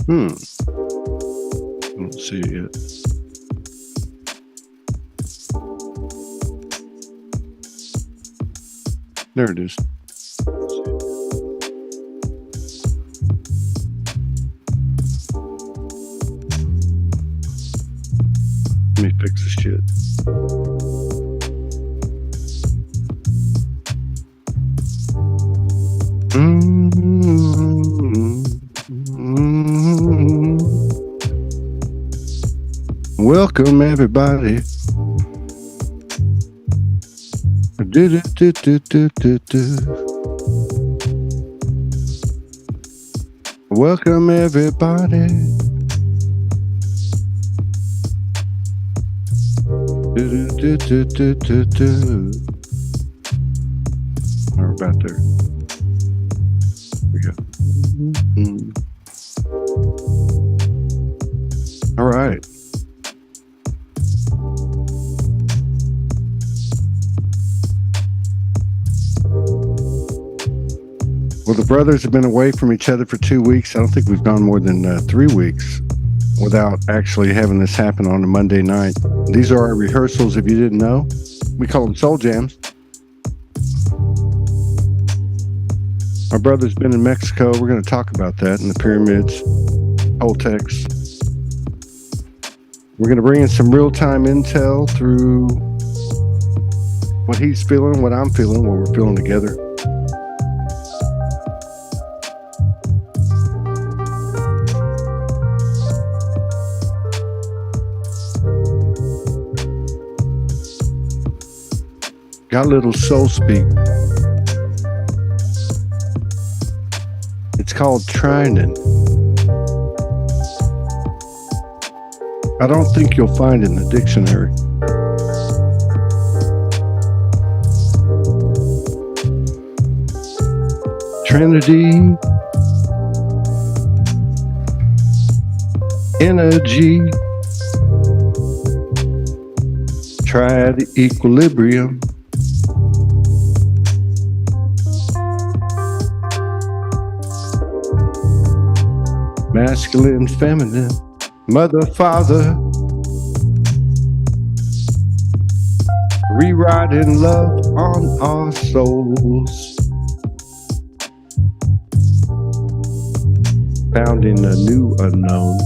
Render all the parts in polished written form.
Hmm. I don't see it yet. There it is. Let me fix this shit. Welcome everybody. Welcome everybody. We're about there. We go. All right. Well, the brothers have been away from each other for 2 weeks. I don't think we've gone more than 3 weeks without actually having this happen on a Monday night. These are our rehearsals, if you didn't know. We call them SoulJamz. Our brother's been in Mexico. We're going to talk about that in the pyramids, Toltecs. We're going to bring in some real-time intel through what he's feeling, what I'm feeling, what we're feeling together. Got a little soul speak. It's called Trinan. I don't think you'll find it in the dictionary. Trinity, energy, triad equilibrium. Masculine, feminine, mother, father, rewriting love on our souls, founding a new unknown,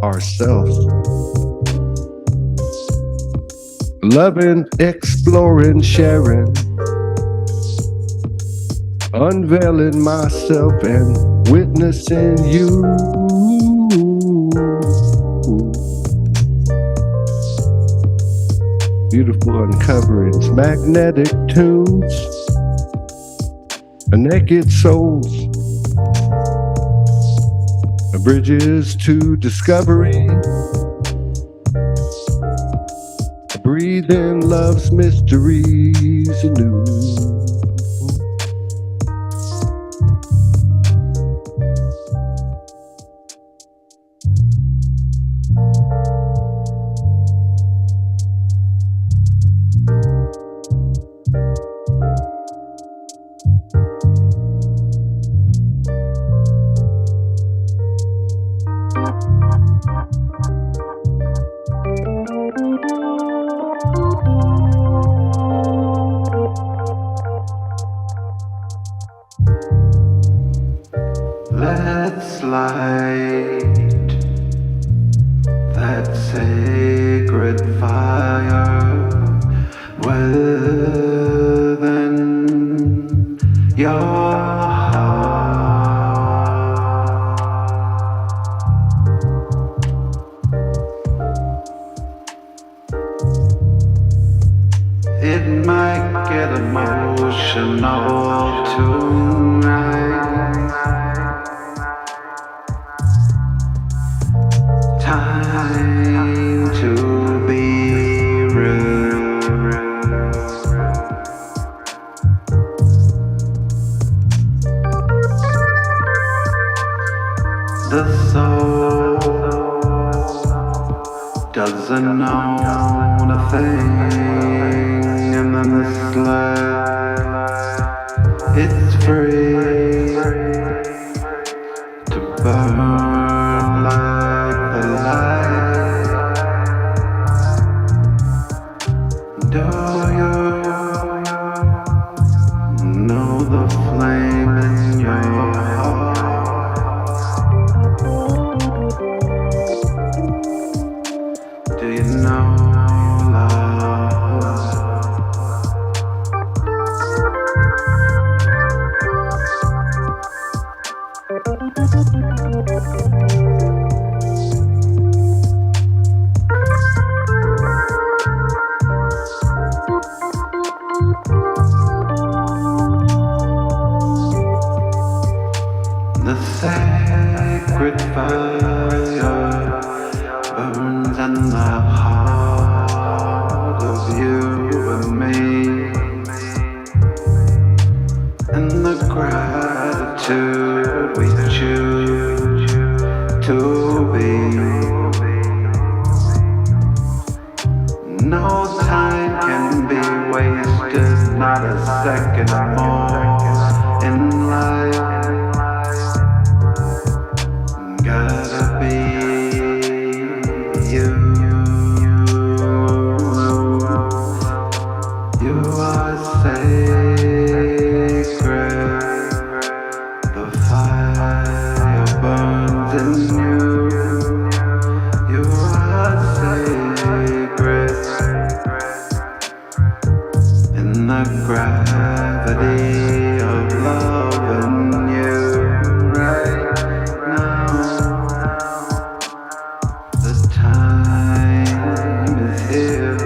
ourselves, loving, exploring, sharing, unveiling myself and witnessing you. Beautiful uncoverings, magnetic tunes, naked souls, bridges to discovery, breathe in love's mysteries anew. Let's light that sacred fire within your heart. It might get emotional tonight. Time to be real. The soul doesn't know a thing in this life. It's free to burn. The sacred fire burns in the heart of you and me, and the gratitude we choose to be. No time can be wasted, not a second more in life. Gotta be you. You are sacred. The fire burns in you. You are sacred. In the gravity of love in you right now. The time is here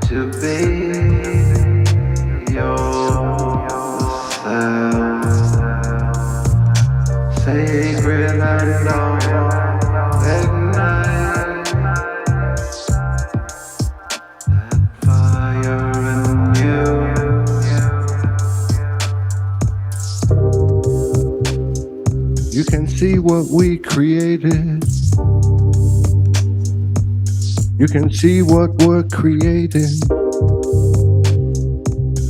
to be yourself, sacred and all ignite that fire in you. You can see what we created. You can see what we're creating.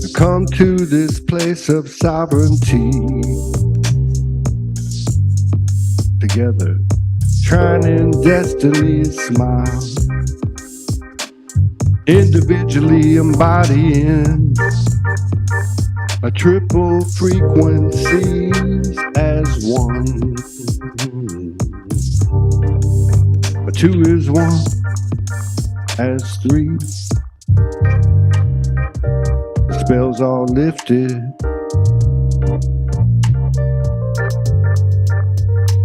To come to this place of sovereignty. Together, shining destiny's smile. Individually embodying a triple frequencies as one. A two is one as three. The spells all lifted.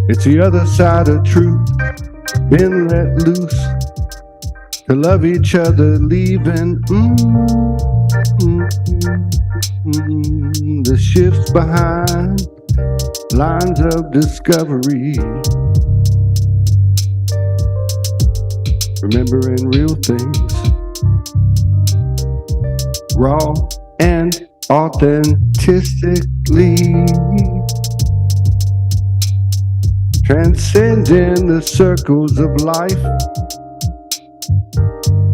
It's the other side of truth, been let loose to love each other, leaving the shifts behind, lines of discovery, remembering real things, raw and authentically, transcending the circles of life,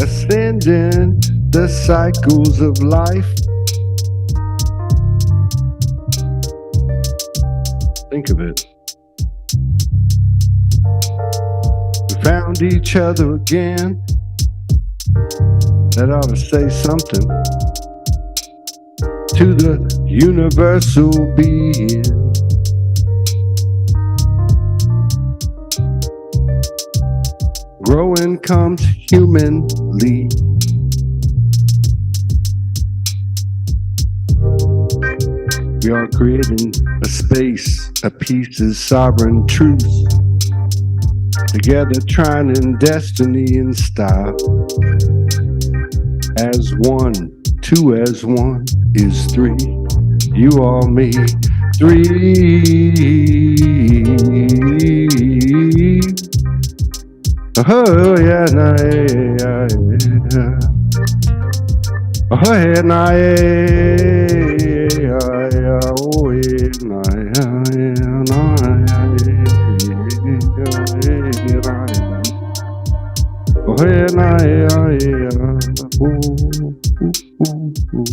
ascending the cycles of life. Think of it. We found each other again. That ought to say something to the universal being. Growing comes humanly. We are creating a space, a piece of sovereign truth. Together trying in destiny and style. As one, two as one is three. You are me, three. Oh yeah, nah, yeah, yeah. Oh yeah, nah, yeah, yeah. Oh yeah, nah, yeah, nah, yeah. Oh yeah, nah, yeah, yeah. Ooh, ooh, ooh, ooh.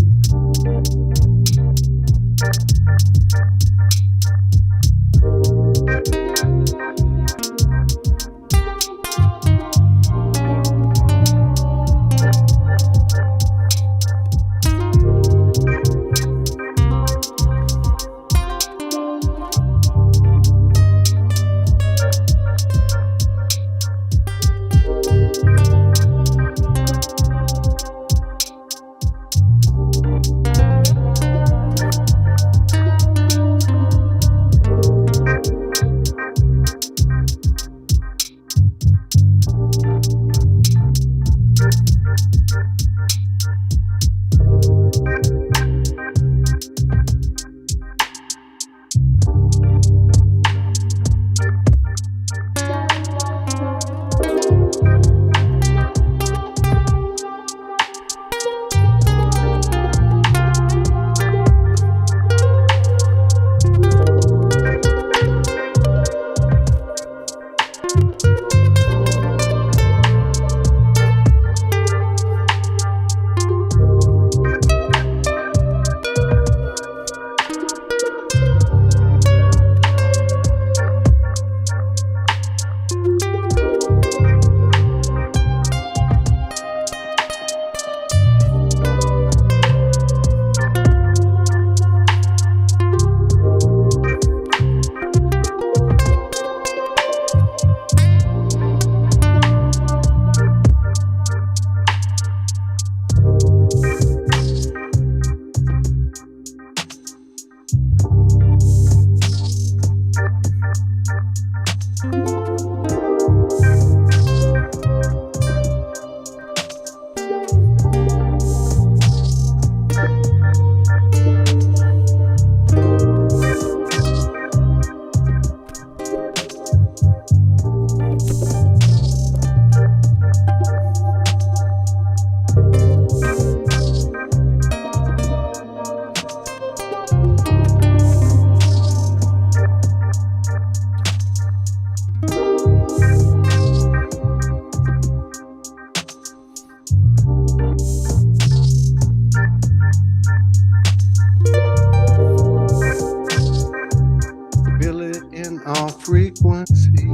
frequency.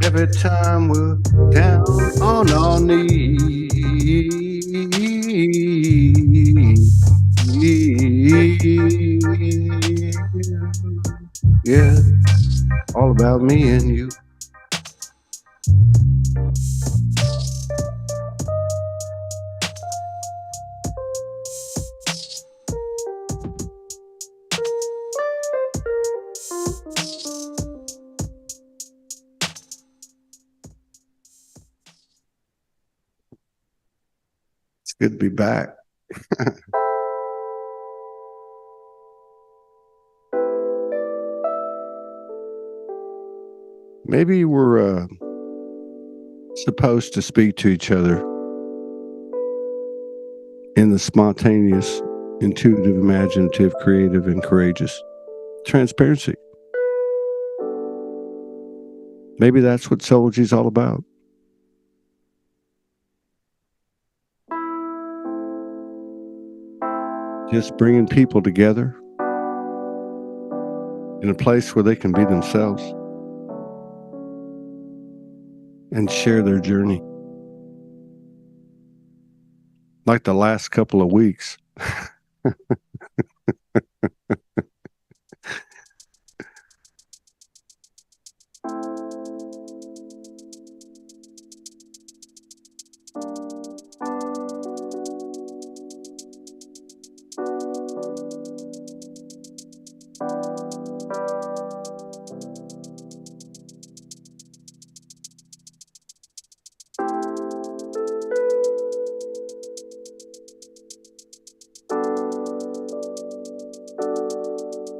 Every time we're down on our knees. Yeah, all about me and you. It's good to be back. Maybe we're supposed to speak to each other in the spontaneous, intuitive, imaginative, creative, and courageous transparency. Maybe that's what SoulJamz is all about. Just bringing people together in a place where they can be themselves and share their journey. Like the last couple of weeks.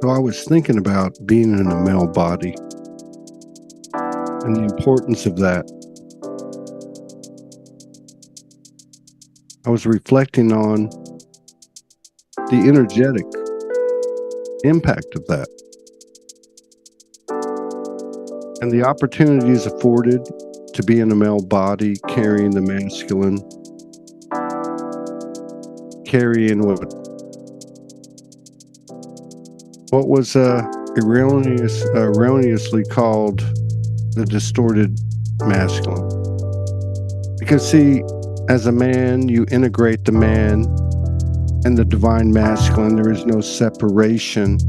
So I was thinking about being in a male body and the importance of that. I was reflecting on the energetic impact of that and the opportunities afforded to be in a male body, carrying the masculine, carrying what was erroneously called the distorted masculine. Because see, as a man, you integrate the man and the divine masculine. There is no separation.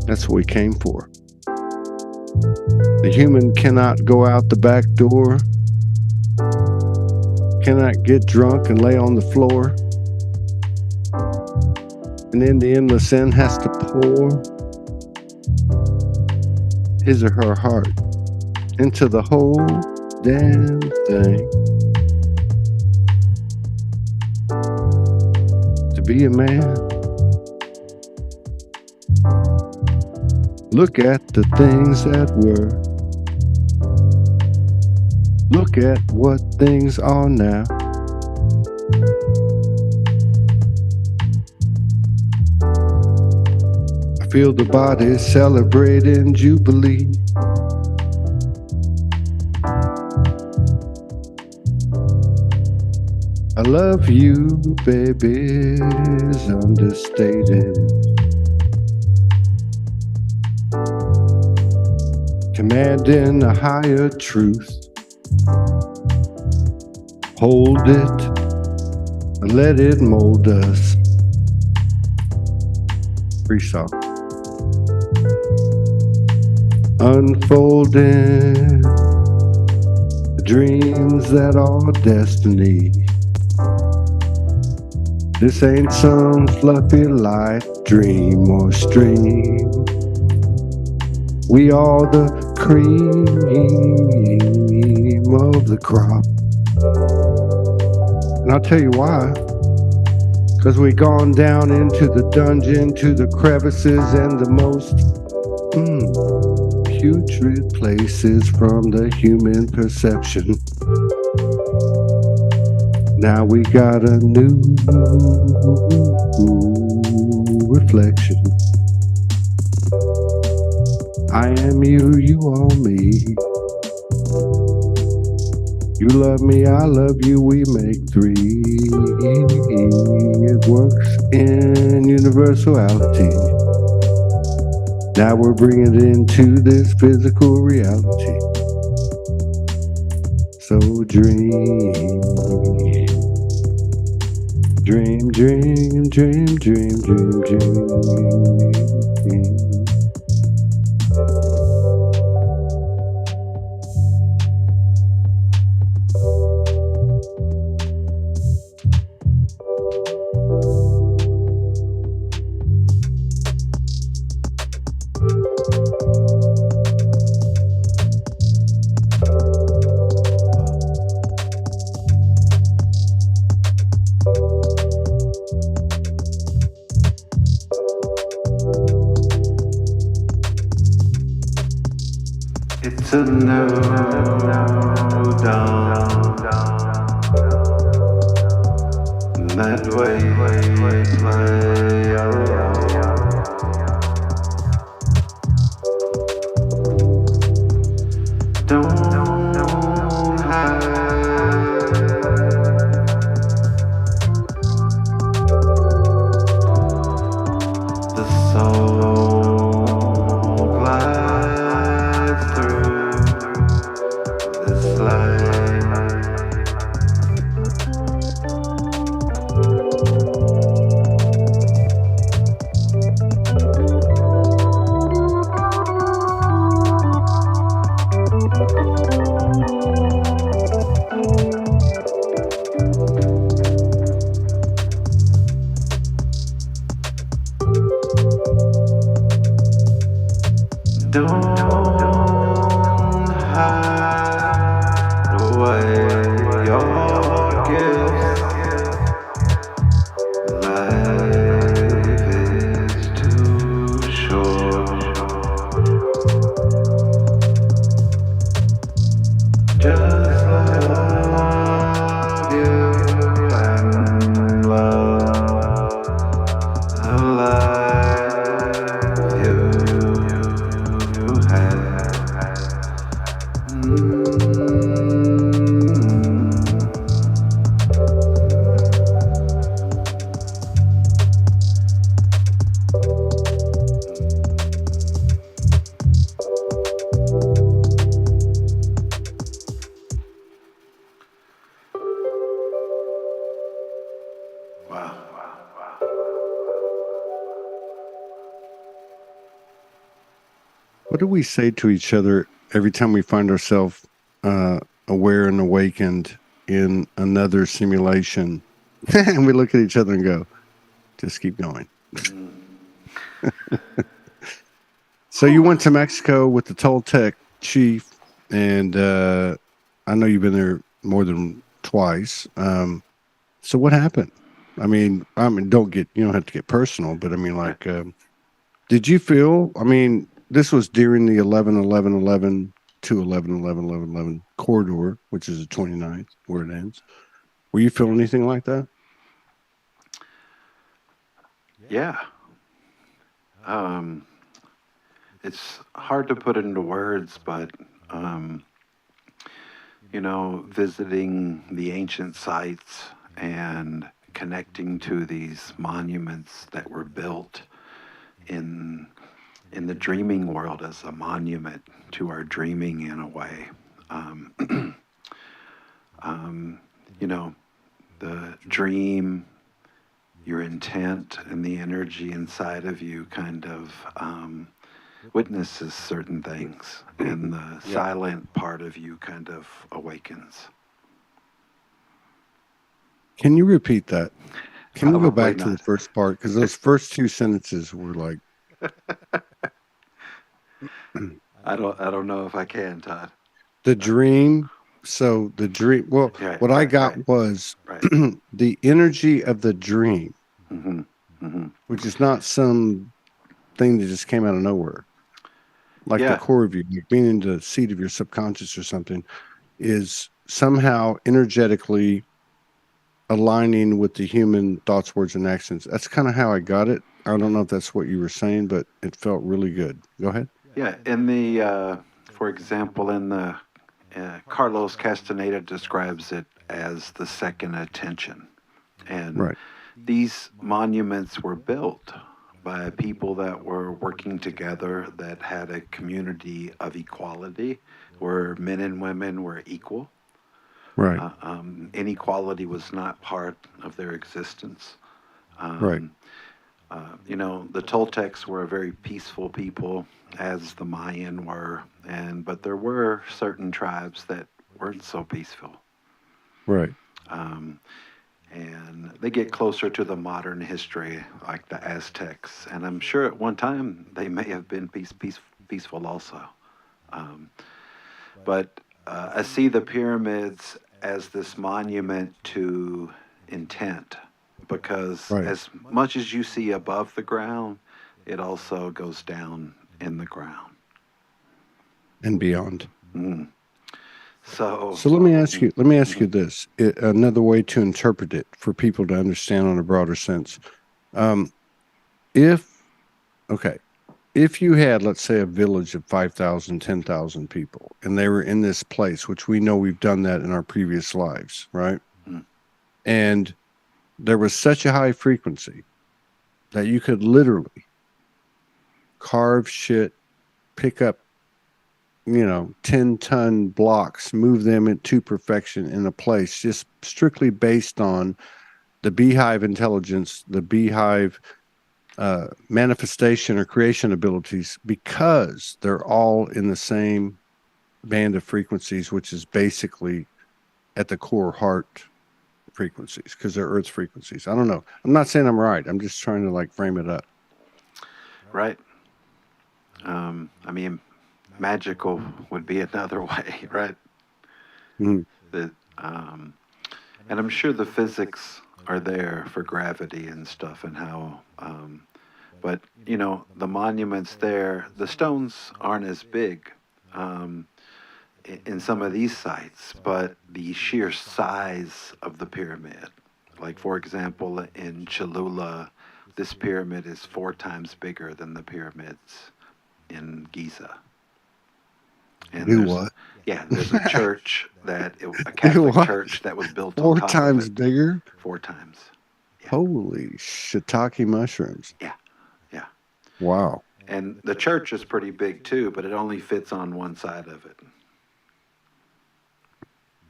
That's what we came for. The human cannot go out the back door, cannot get drunk and lay on the floor, and then the endless end has to pour his or her heart into the whole damn thing. To be a man, look at the things that were. Look at what things are now. I feel the body celebrating Jubilee. I love you, baby, is understated. Commanding a higher truth. Hold it and let it mold us. Freestyle. Unfolding the dreams that are destiny. This ain't some fluffy light dream or stream. We are the cream of the crop. And I'll tell you why. Because we've gone down into the dungeon, to the crevices and the most putrid places from the human perception. Now we got a new reflection. I am you, you are me. You love me, I love you, we make three. It works in universality. Now we're bringing it into this physical reality. So dream, dream, dream, dream, dream, dream, dream. It's a new dawn that waits lay alone. Don't hide the soul glides through this light. Don't hide away your gifts. Life is too short. Just love you and love the life you have. Wow. What do we say to each other every time we find ourselves aware and awakened in another simulation? And we look at each other and go, just keep going. So you went to Mexico with the Toltec chief, and I know you've been there more than twice. So what happened? I mean, don't have to get personal, but I mean, like, did you feel? I mean, this was during the 11-11-11 to 11-11-11-11 corridor, which is the 29th where it ends. Were you feeling anything like that? Yeah. It's hard to put into words, but visiting the ancient sites and connecting to these monuments that were built in the dreaming world as a monument to our dreaming in a way. The dream, your intent, and the energy inside of you kind of witnesses certain things, and the silent part of you kind of awakens. Can you repeat that? Can we go Probably back to the not. first part? Because those first two sentences were like, I don't know if I can, Todd. the dream. So the dream. Well, Right, what I right, got right. was Right. the energy of the dream, hmm hmm which is not some thing that just came out of nowhere. Like the Yeah. core of you, like being in the seat of your subconscious or something, is somehow energetically aligning with the human thoughts, words, and actions. That's kind of how I got it. I don't know if that's what you were saying, but it felt really good. Go ahead. Yeah. For example, Carlos Castaneda describes it as the second attention. And Right. these monuments were built by people that were working together, that had a community of equality, where men and women were equal. Right. Inequality was not part of their existence. Right. Um, the Toltecs were a very peaceful people, as the Mayan were, but there were certain tribes that weren't so peaceful. Right. Um, and they get closer to the modern history, like the Aztecs. And I'm sure at one time they may have been peaceful also. Um, but I see the pyramids as this monument to intent, because Right. as much as you see above the ground, it also goes down in the ground. And beyond. Mm. So, So let me ask you. Let me ask you mhm. this. Another way to interpret it for people to understand on a broader sense. Um, if okay, if you had, let's say, a village of 5,000, 10,000 people, and they were in this place, which we know we've done that in our previous lives, right? Mm. And there was such a high frequency that you could literally carve shit, pick up, 10-ton blocks, move them into perfection in a place, just strictly based on the beehive intelligence, the beehive manifestation or creation abilities, because they're all in the same band of frequencies, which is basically at the core heart frequencies, because they're Earth's frequencies. I don't know. I'm not saying I'm right. I'm just trying to like frame it up. Right. I mean, magical would be another way, right? Mhm. That, and I'm sure the physics are there for gravity and stuff, and how. But the monuments there, the stones aren't as big in some of these sites, but the sheer size of the pyramid, like for example, in Cholula, this pyramid is 4 times bigger than the pyramids in Giza. And Do there's what? there's a church a Do Catholic what? church that was built on Four top of times it bigger? 4 times. Yeah, Holy shiitake mushrooms. yeah, yeah. Wow. And the church is pretty big too, but it only fits on one side of it.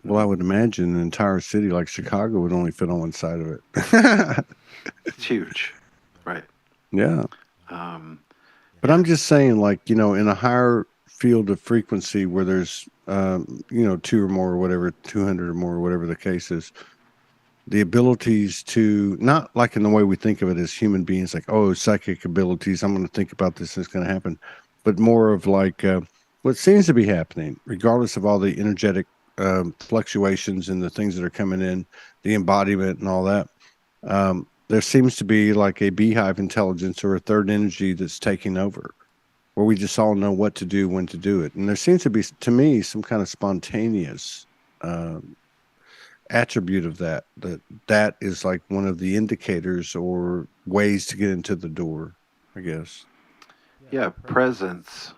Well, I would imagine an entire city like Chicago would only fit on one side of it. It's huge, right? Yeah. Um, But yeah, I'm just saying, like, in a higher field of frequency where there's, two or more, or whatever, 200 or more, or whatever the case is, the abilities to, not like in the way we think of it as human beings, like, oh, psychic abilities, I'm going to think about this, it's going to happen, but more of like what seems to be happening, regardless of all the energetic fluctuations and the things that are coming in, the embodiment and all that. There seems to be like a beehive intelligence or a third energy that's taking over, where we just all know what to do, when to do it. And there seems to be, to me, some kind of spontaneous attribute of that is like one of the indicators or ways to get into the door, I guess. yeah. Presence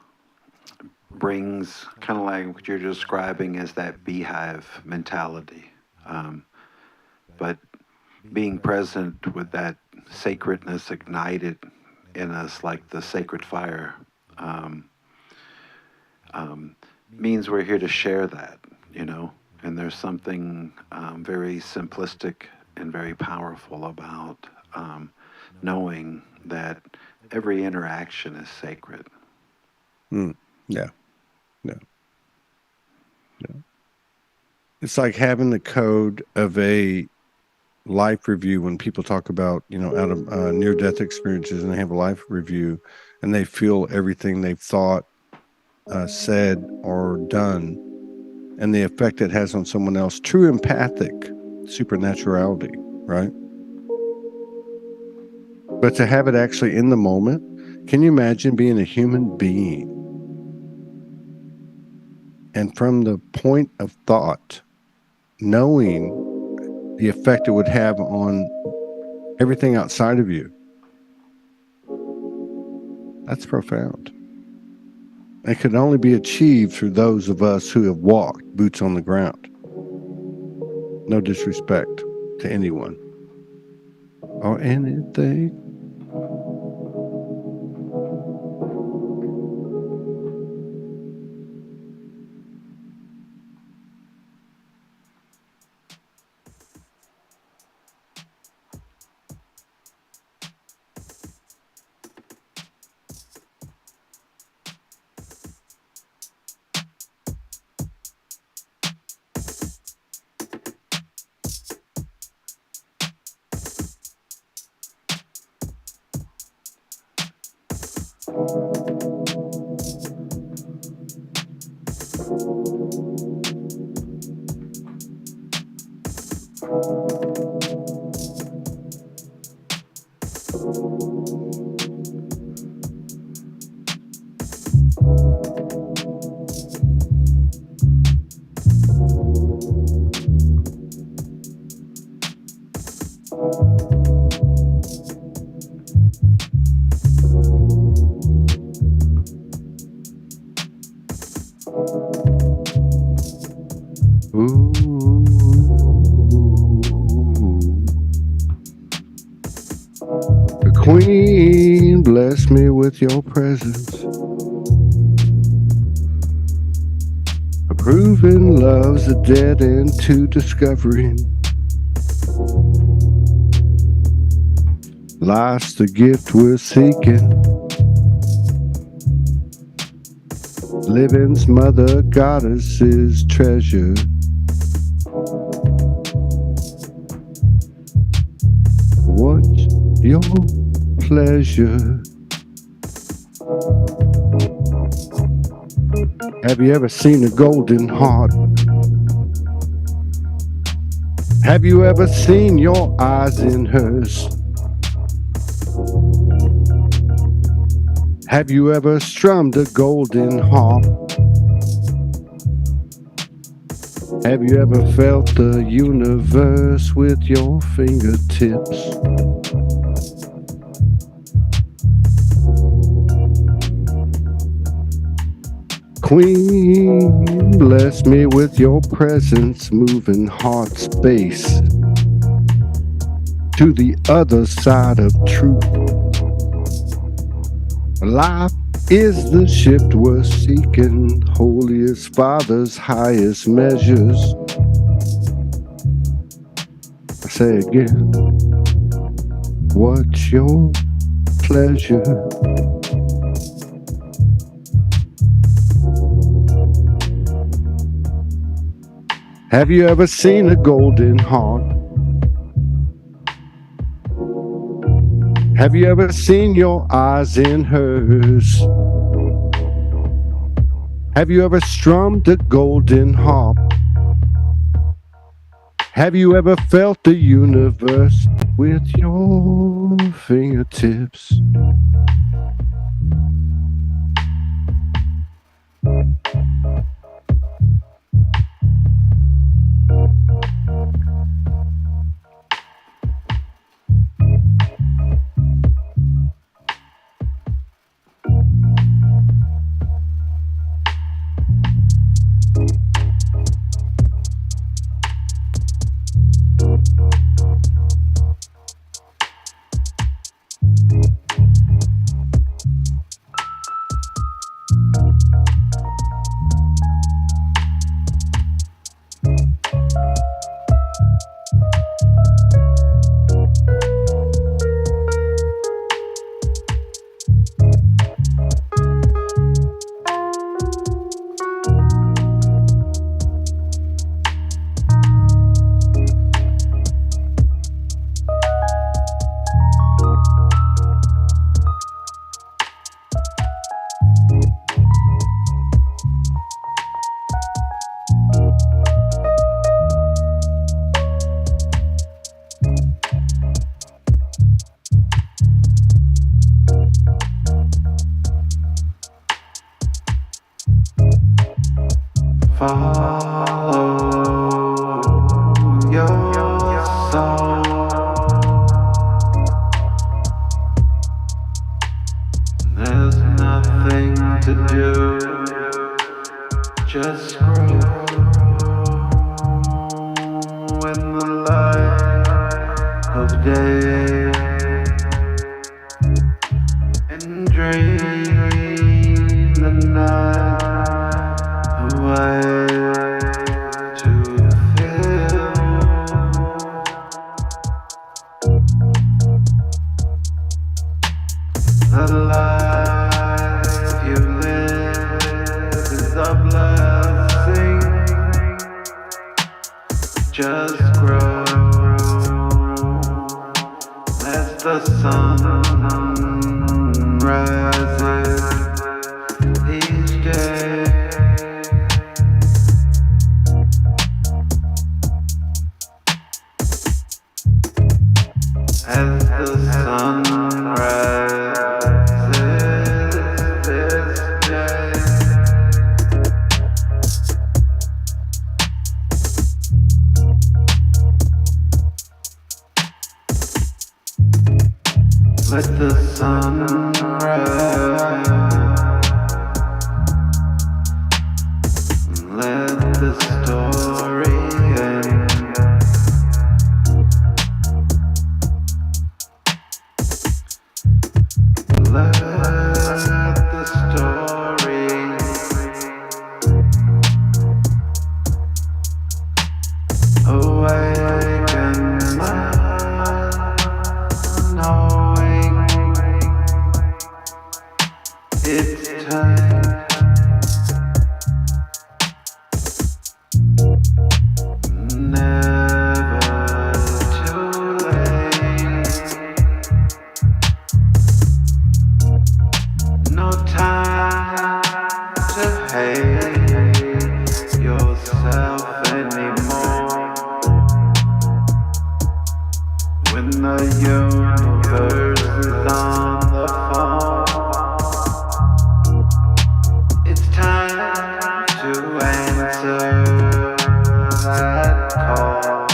brings kind of like what you're describing as that beehive mentality. Um, but being present with that sacredness ignited in us, like the sacred fire, um, um, means we're here to share that, you know. And there's something very simplistic and very powerful about knowing that every interaction is sacred. Mm, yeah, yeah, yeah. It's like having the code of a life review when people talk about, out of near death experiences, and they have a life review and they feel everything they've thought, said, or done, and the effect it has on someone else. True empathic supernaturality, right? But to have it actually in the moment, can you imagine being a human being and from the point of thought, knowing the effect it would have on everything outside of you? That's profound. It could only be achieved through those of us who have walked boots on the ground. No disrespect to anyone or anything. Ooh. The Queen bless me with your presence. Approving love's a dead end to discovering. Life's the gift we're seeking. Living's mother goddess's treasure. What's your pleasure? Have you ever seen a golden heart? Have you ever seen your eyes in hers? Have you ever strummed a golden harp? Have you ever felt the universe with your fingertips? Queen, bless me with your presence, moving heart space to the other side of truth. Life is the shift we're seeking, holiest Father's highest measures. I say again, what's your pleasure? Have you ever seen a golden heart? Have you ever seen your eyes in hers? Have you ever strummed a golden harp? Have you ever felt the universe with your fingertips? Follow your soul. There's nothing to do, just grow. day and dream the night away to feel the life you live is a blessing. Just grow as the sun rises each day. As the sun rises this day. Let the sun rise. Let the story end. Let the story awaken my knowing it's time. Never too late. No time to hate yourself anymore. When the universe is on the phone, it's time to answer that call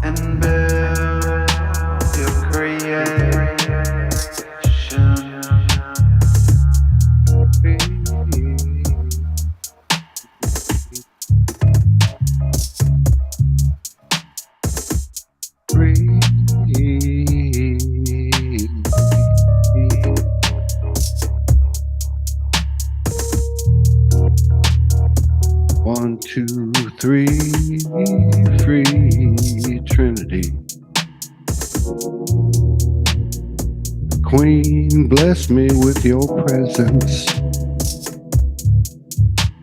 and build your creation. One, two, three, free Trinity. Queen, bless me with your presence.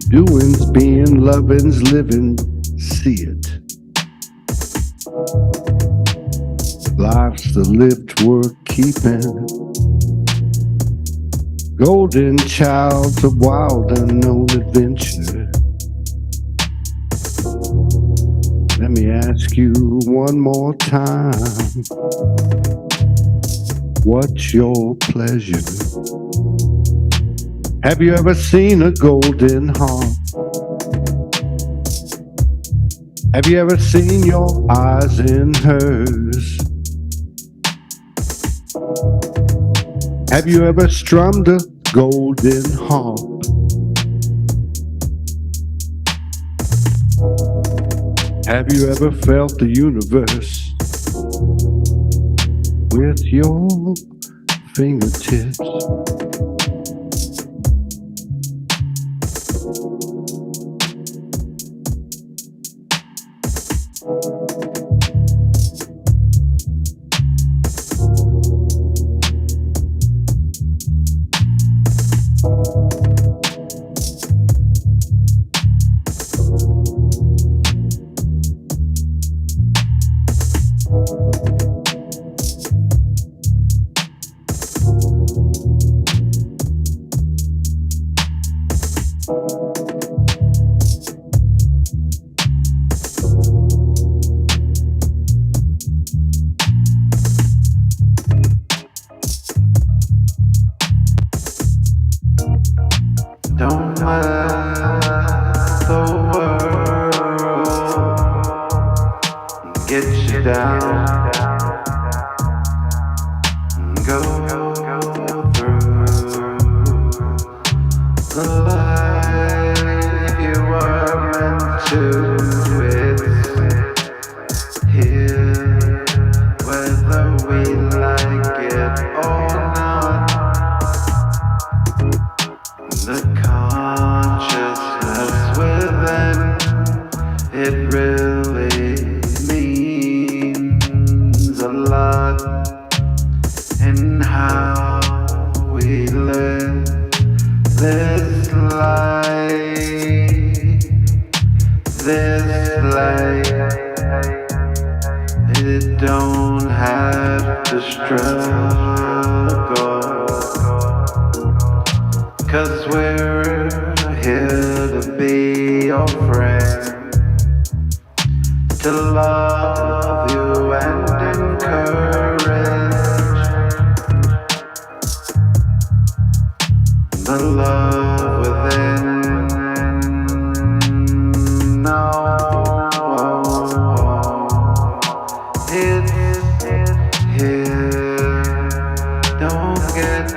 Doings, being, loving's, living, see it. Life's the lived worth keeping. Golden child's a wild unknown adventure. Let me ask you one more time. What's your pleasure? Have you ever seen a golden heart? Have you ever seen your eyes in hers? Have you ever strummed a golden harp? Have you ever felt the universe with your fingertips? Don't let the world get you down. Go through the light. to struggle, 'cause we're here to be your friend, to love you and encourage the love within. No, it's here. Don't get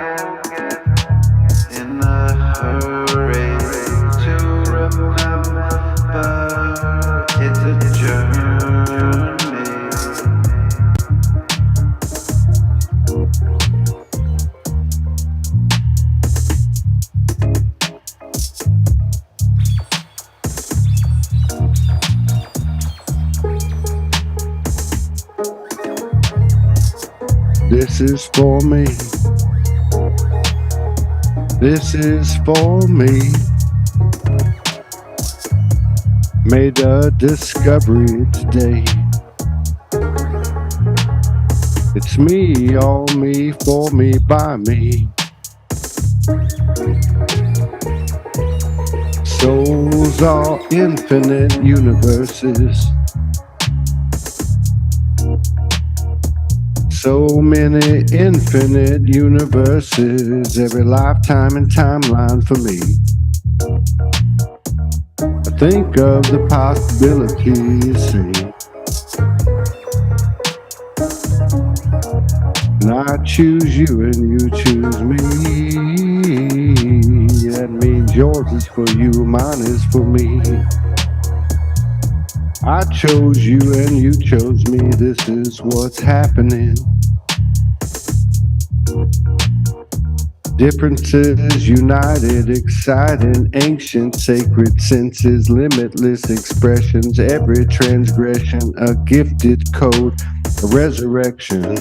in a hurry to remember. It's a journey. This is for me. This is for me. Made a discovery today. It's me, all me, for me, by me. Souls are infinite universes. So many infinite universes, every lifetime and timeline for me. I think of the possibilities, see. And I choose you and you choose me. That means yours is for you, mine is for me. I chose you and you chose me, this is what's happening. Differences united, exciting, ancient, sacred senses, limitless expressions, every transgression, a gifted code, a resurrection.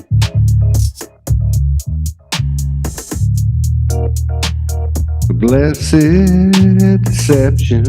A blessed deception.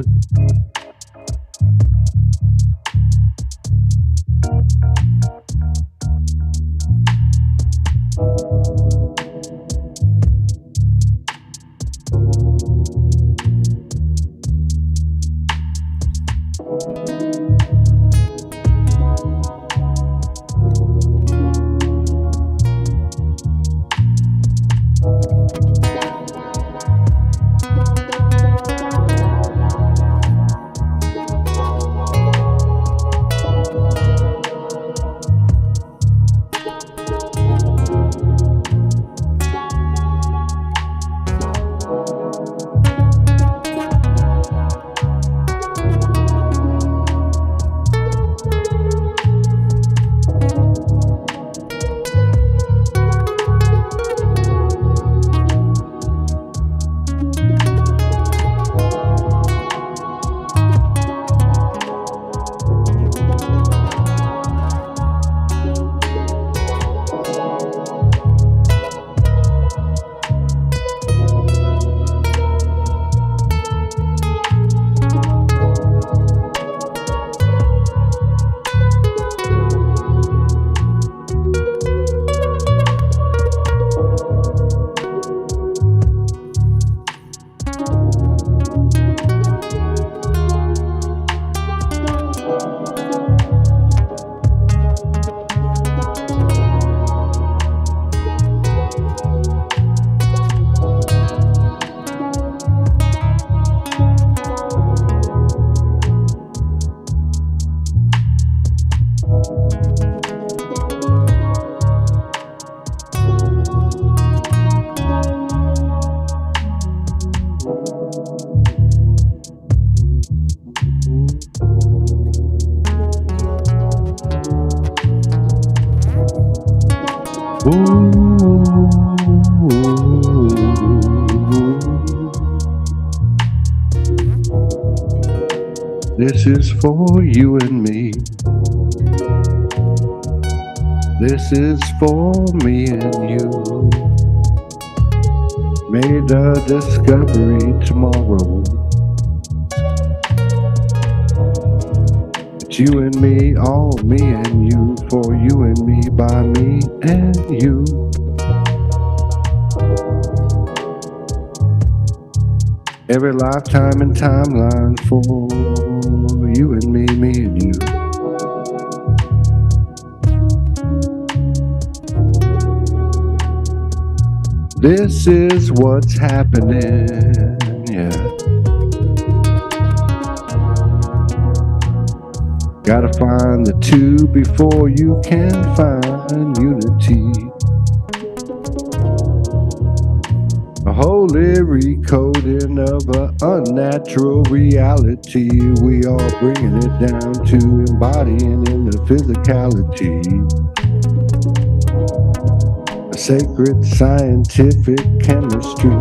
This is for you and me. This is for me and you. Made a discovery tomorrow. It's you and me, all me and you, for you and me, by me and you. Every lifetime and timeline for you and me and you. This is what's happening, yeah. Gotta find the two before you can find unity. A holy recoding of an unnatural reality. We are bringing it down to embodying in the physicality. A sacred scientific chemistry.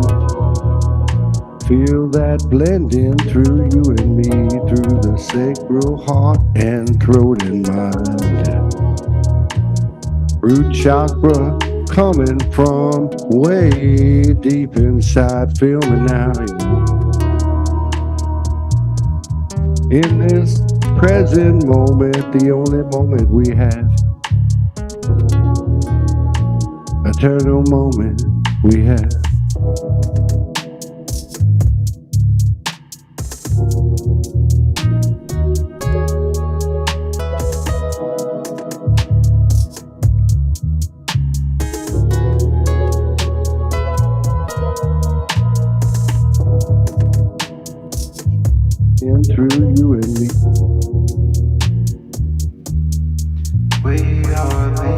Feel that blending through you and me, through the sacral heart and throat and mind. Root chakra coming from way deep inside. Feel me now. In this present moment, the only moment we have. Eternal moment we have. In through you and me. We are the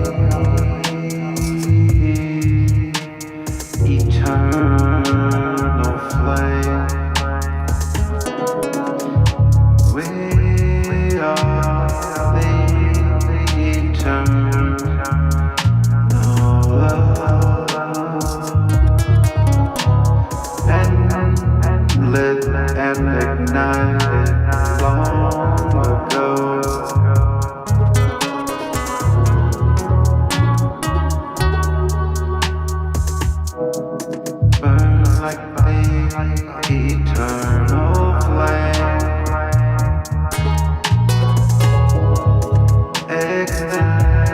eternal flame. We are the eternal love. And lit and ignited long ago. Burn like the eternal flame. Ignite,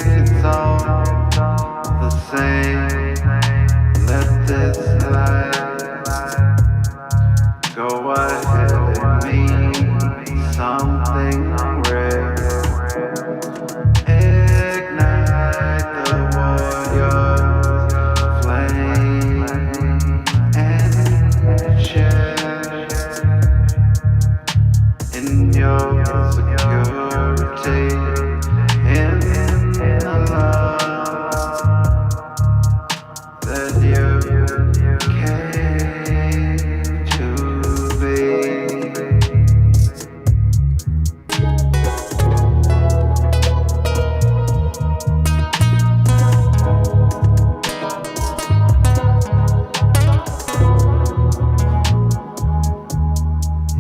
it's all the same. Let this light go ahead and mean something rare. Ignite the warrior's flame and share in your security, in the love that you came to be.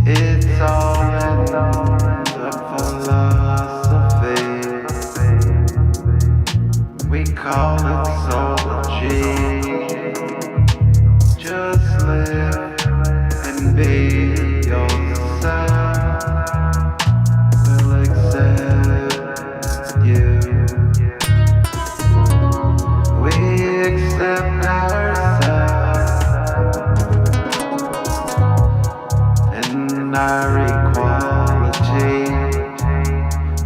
It's all in the philosophy. We call it SoulJamz. Just live and be yourself. We'll accept you. We accept ourselves and our equality.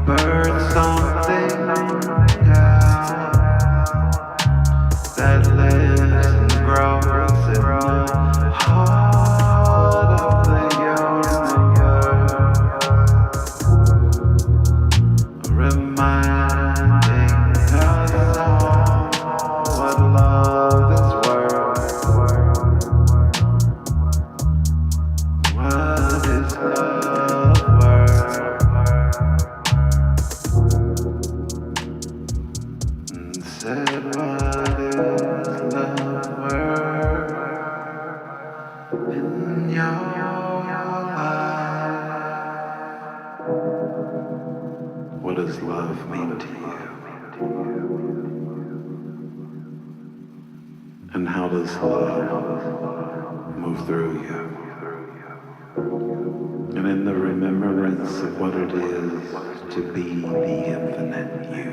Birth something out that lives and grows in the heart of the universe, reminding us all what love is worth. What is love worth? And said, what is love worth in your life? What does love mean to you? And how does love move through you? And in the remembrance of what it is to be the infinite you,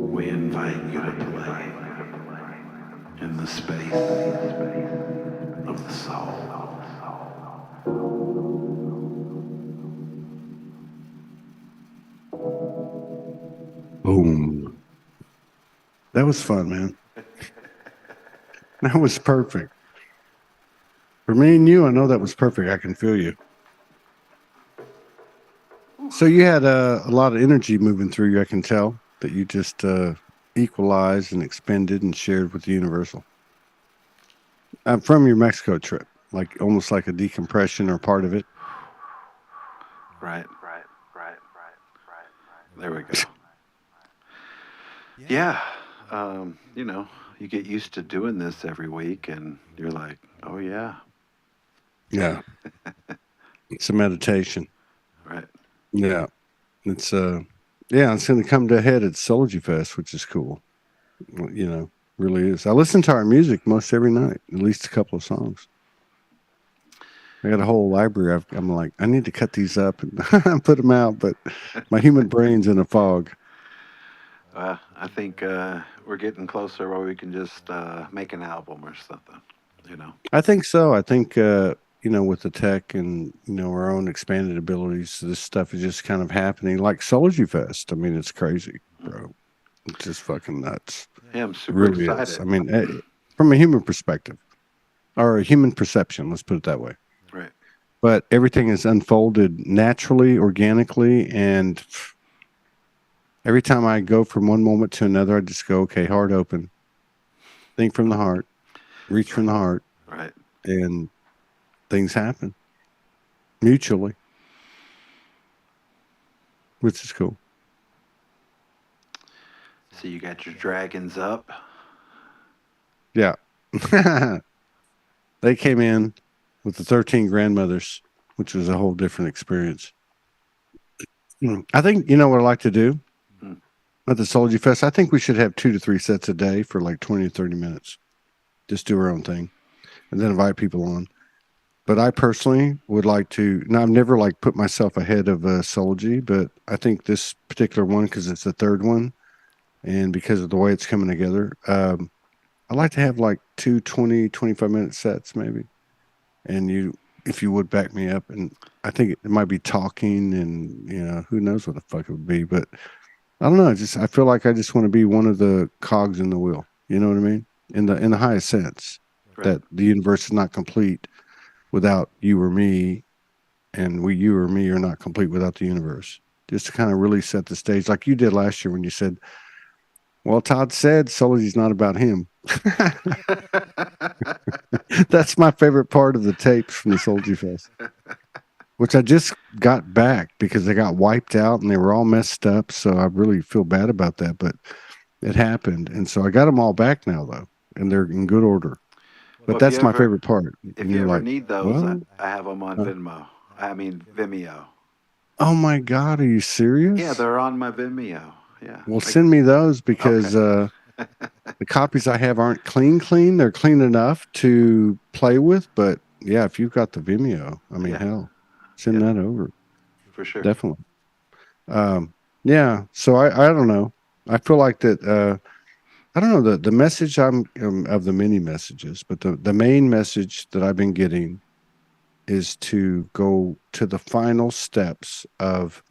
we invite you to play in the space of the soul. Boom. That was fun, man. That was perfect. For me and you, I know that was perfect. I can feel you. So you had a lot of energy moving through you. I can tell that you just equalized and expended and shared with the universal. From your Mexico trip, like almost like a decompression or part of it. Right. There we go. Yeah. You know, you get used to doing this every week and you're like, oh, yeah. Yeah. It's a meditation. Right. Yeah. It's yeah, it's gonna come to a head at SoulJamz Fest, which is cool. You know, really is. I listen to our music most every night, at least a couple of songs. I got a whole library. I'm like, I need to cut these up and put them out, but my human brain's in a fog. I think we're getting closer where we can just make an album or something, you know. I think so. I think you know, with the tech and our own expanded abilities, this stuff is just kind of happening. Like SoulJamz Fest. I mean, it's crazy, bro. It's just fucking nuts. Yeah, I'm It super really is. excited. I mean, from a human perspective or a human perception, let's put it that way. Right. But everything is unfolded naturally, organically, and every time I go from one moment to another, I just go, okay, heart open, think from the heart, reach from the heart, Right. and things happen mutually, which is cool. So you got your dragons up. Yeah. They came in with the 13 grandmothers, which was a whole different experience. I think, you know what I like to do Mm. at the Soldier Fest? I think we should have 2 to 3 sets a day for like 20 to 30 minutes. Just do our own thing and then invite people on. But I personally would like to. Now, I've never like put myself ahead of Soulgy, but I think this particular one, because it's the third one, and because of the way it's coming together, I'd like to have like 25 minute sets maybe. And you, if you would back me up, and I think it might be talking, and who knows what the fuck it would be, but I don't know. I feel like I just want to be one of the cogs in the wheel. You know what I mean? In the highest sense, Right. that the universe is not complete without you or me, and you or me are not complete without the universe. Just to kind of really set the stage, like you did last year when you said, "Well, Todd said Solargy's not about him." That's my favorite part of the tapes from the Soulgy Fest, which I just got back because they got wiped out and they were all messed up. So I really feel bad about that, but it happened, and so I got them all back now though, and they're in good order. Well, But that's my favorite part. if And you you're ever like, need those, well, I have them on uh, Venmo. I mean Vimeo. oh my God, are you Yeah, serious? they're on my Vimeo. Yeah. Well, send me those because Okay. the copies I have aren't clean. They're clean enough to play with, but yeah, if you've got the Vimeo, I mean, Yeah. hell, send Yeah. that over. For sure. Definitely. Yeah. So I don't know. I feel like that. I don't know the message of the many messages, but the main message that I've been getting is to go to the final steps of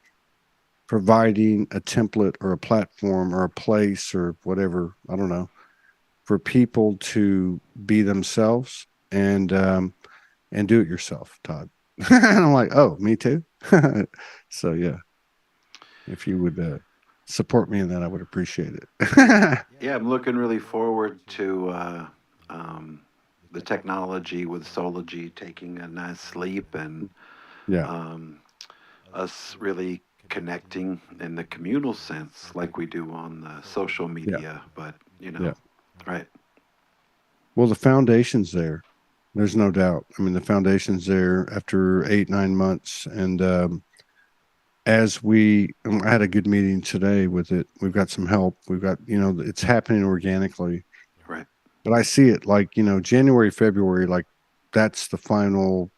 providing a template or a platform or a place or whatever, I don't know, for people to be themselves and do it yourself, Todd. And I'm like, oh, me too. So yeah, if you would support me in that, I would appreciate it. Yeah, I'm looking really forward to the technology with Sology taking a nice sleep and Yeah, um, us really connecting in the communal sense like we do on the social yeah, media. But, yeah. right. Well, the foundation's there. There's no doubt. I mean, the foundation's there after 8, 9 months, and I had a good meeting today with it. We've got some help. We've got, it's happening organically, Right. but I see it like, January, February, like that's the final.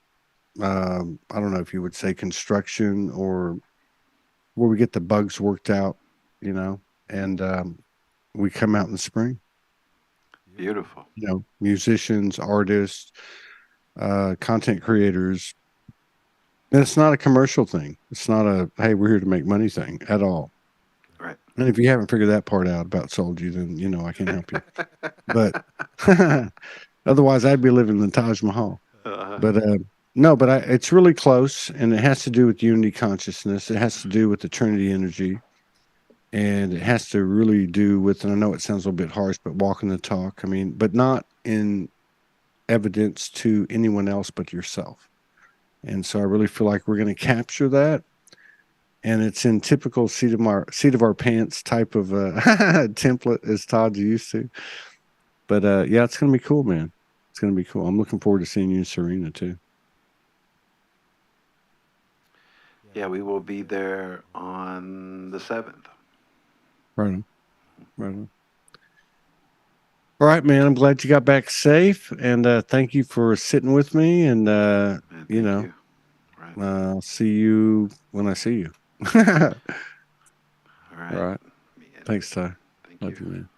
I don't know if you would say construction or where we get the bugs worked out, you know, and we come out in the spring. Beautiful. You know, musicians, artists, content creators. And it's not a commercial thing. It's not a hey, we're here to make money thing at all. Right. And if you haven't figured that part out about SoulJamz, then you know I can help you. But otherwise, I'd be living in the Taj Mahal. uh, But no, but it's really close, and it has to do with unity consciousness. It has to do with the Trinity energy, and it has to really do with. And I know it sounds a little bit harsh, but walking the talk. I mean, but not in evidence to anyone else but yourself. And so I really feel like we're going to capture that, and it's in typical seat of our pants type of template as Todd's used to. But yeah, it's going to be cool, man. It's going to be cool. I'm looking forward to seeing you in Serena too. yeah, we will be there on the 7th. Right on. Right on. All right, man. I'm glad you got back safe, and thank you for sitting with me. And And you thank know, you. Right. I'll see you when I see you. All All right. right. Yeah, Thanks, Ty. thank Love you. you, man.